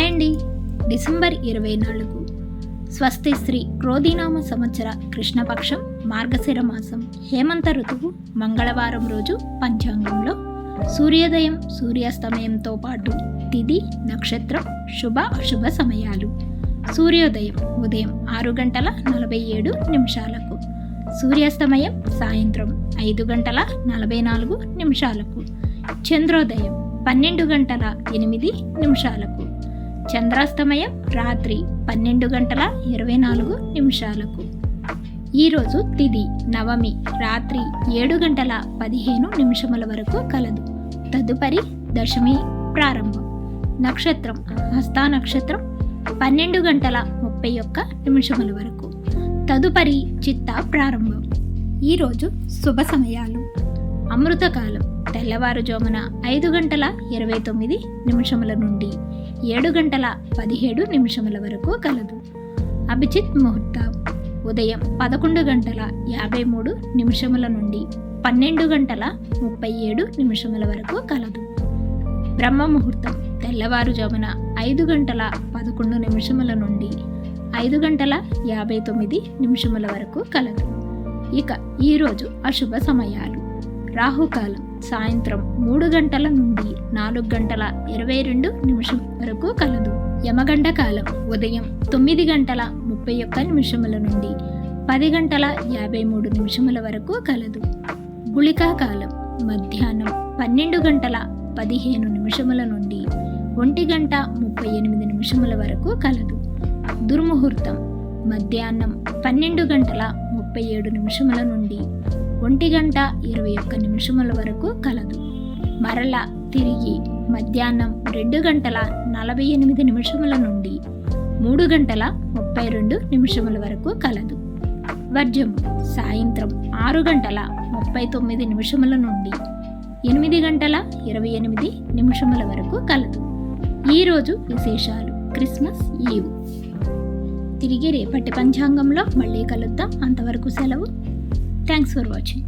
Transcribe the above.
Hi అండి. December 24 స్వస్తి శ్రీ క్రోధినామ సంవత్సర కృష్ణపక్షం మార్గశిర మాసం హేమంత ఋతువు మంగళవారం రోజు పంచాంగంలో సూర్యోదయం సూర్యాస్తమయంతో పాటు తిథి నక్షత్రం శుభ అశుభ సమయాలు. సూర్యోదయం ఉదయం 6:47 సూర్యాస్తమయం సాయంత్రం 5:44. చంద్రోదయం 12:08. చంద్రాస్తమయం రాత్రి 12:24. ఈరోజు తిథి నవమి రాత్రి 7:15 వరకు కలదు. తదుపరి దశమి ప్రారంభం. నక్షత్రం హస్తా నక్షత్రం 12:31 వరకు. తదుపరి చిత్త ప్రారంభం. ఈరోజు శుభ సమయాలు. అమృతకాలం తెల్లవారుజామున 5:29 నుండి 7:17 వరకు కలదు. అభిజిత్ ముహూర్తం ఉదయం 11:53 నుండి 12:37 వరకు కలదు. బ్రహ్మ ముహూర్తం తెల్లవారుజామున 5:11 నుండి 5:59 వరకు కలదు. ఇక ఈరోజు అశుభ సమయాలు. రాహుకాలం సాయంత్రం 3 గంటల నుండి 4:22 వరకు కలదు. యమగండ కాలం ఉదయం 9:31 నుండి 10:53 వరకు కలదు. గుళికా కాలం మధ్యాహ్నం 12:15 నుండి 1:38 వరకు కలదు. దుర్ముహూర్తం మధ్యాహ్నం 12:37 నుండి 1:21 వరకు కలదు. మరలా తిరిగి మధ్యాహ్నం 2:48 నుండి 3:32 వరకు కలదు. వర్జము సాయంత్రం 6:39 నుండి 8:28 వరకు కలదు. ఈరోజు విశేషాలు. క్రిస్మస్ ఈవ్. తిరిగి రేపటి పంచాంగంలో మళ్ళీ కలుద్దాం. అంతవరకు సెలవు. Thanks for watching.